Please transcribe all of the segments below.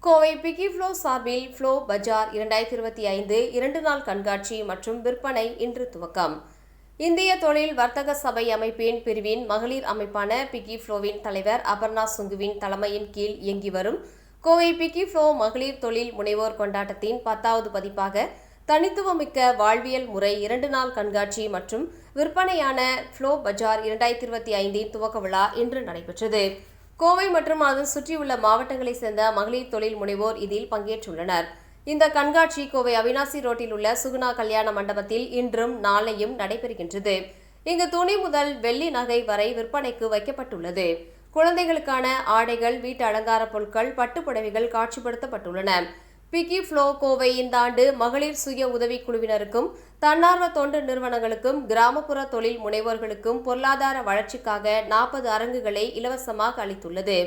Kovai piggy flow சார்பில் flow பஜார் 2025 2 நாள் கண்காட்சி மற்றும் விற்பனை இன்று துவக்கம். இந்திய தொழில் வர்த்தக சபை அமைப்பின் பிரிவின் மகளிர் அமைப்பான பிக்கி ஃப்ளோவின் தலைவர் அபர்ணா சுங்குவின் தலைமையின் கீழ் இயங்கி வரும் கோவை பிக்கி ஃப்ளோ மகளிர் தொழில் முனைவோர் கொண்டாட்டத்தின் 10வது பதிப்பாக தனித்துவமிக்க வாழ்வியல் முறை 2 நாள் கண்காட்சி மற்றும் விற்பனையான ஃப்ளோ பஜார் 2025 துவக்க விழா இன்று நடைபெற்றது. கோவை மற்றும் அதன் சுற்றியுள்ள மாவட்டங்களைச் சேர்ந்த மகளிர் தொழில் முனைவோர் இதில் பங்கேற்றுள்ளனர். இந்த கண்காட்சி கோவை அவினாசி ரோட்டில் உள்ள சுகுணா கல்யாண மண்டபத்தில் இன்றும் நாளையும் நடைபெறுகின்றது. இங்கு துணி முதல் வெள்ளி நகை வரை விற்பனைக்கு வைக்கப்பட்டுள்ளது. குழந்தைகளுக்கான ஆடைகள், வீட்டு அலங்கார பொருட்கள், பட்டுப்புடவைகள் காட்சிப்படுத்தப்பட்டுள்ளன. பிக்கி ஃப்ளோ கோவை இந்த ஆண்டு மகளிர் சுய உதவிக் குழுவினருக்கும், தன்னார்வ தொண்டு நிறுவனங்களுக்கும், கிராமப்புற தொழில் முனைவோர்களுக்கும் பொருளாதார வளர்ச்சிக்காக 40 அரங்குகளை இலவசமாக அளித்துள்ளது.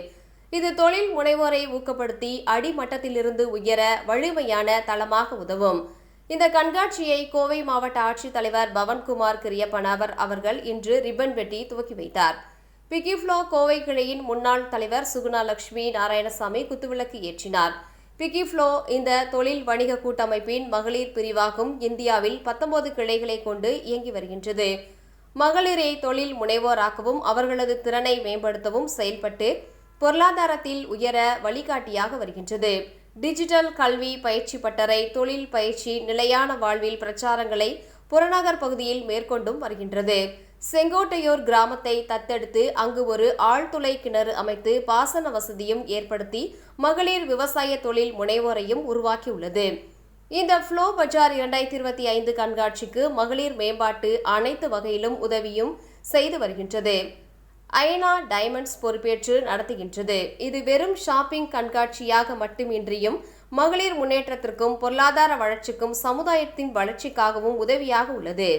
இது தொழில் முனைவோரை ஊக்கப்படுத்தி அடிமட்டத்திலிருந்து உயர வலிமையான தளமாக உதவும். இந்த கண்காட்சியை கோவை மாவட்ட ஆட்சித்தலைவர் பவன்குமார் கிரியப்பனாவர் அவர்கள் இன்று ரிப்பன் வெட்டி துவக்கி வைத்தார். பிக்கி ஃப்ளோ கோவை கிளையின் முன்னாள் தலைவர் சுகுணா லட்சுமி நாராயணசாமி குத்துவிளக்கு ஏற்றினார். பிக்கி ஃப்ளோ இந்த தொழில் வணிக கூட்டமைப்பின் மகளிர் பிரிவாகும். இந்தியாவில் 19 கிளைகளை கொண்டு இயங்கி வருகின்றது. மகளிரை தொழில் முனைவோராக்கவும் அவர்களது திறனை மேம்படுத்தவும் செயல்பட்டு பொருளாதாரத்தில் உயர வழிகாட்டியாக வருகின்றது. டிஜிட்டல் கல்வி பயிற்சி பட்டறை, தொழில் பயிற்சி, நிலையான வாழ்வில் பிரச்சாரங்களை புறநகர் பகுதியில் மேற்கொண்டும் வருகின்றது. செங்கோட்டையூர் கிராமத்தை தத்தெடுத்து அங்கு ஒரு ஆழ்துளை கிணறு அமைத்து பாசன வசதியும் ஏற்படுத்தி மகளிர் விவசாய தொழில் முனைவோரையும் உருவாக்கியுள்ளது. இந்த ஃப்ளோ பஜார் 2025 கண்காட்சிக்கு மகளிர் மேம்பாட்டு அனைத்து வகையிலும் உதவியும் செய்து வருகின்றது. ஐனா டைமண்ட்ஸ் பொறுப்பேற்று நடத்துகின்றது. இது வெறும் ஷாப்பிங் கண்காட்சியாக மட்டுமின்றியும் மகளிர் முன்னேற்றத்திற்கும் பொருளாதார வளர்ச்சிக்கும் சமுதாயத்தின் வளர்ச்சிக்காகவும் உதவியாக உள்ளது.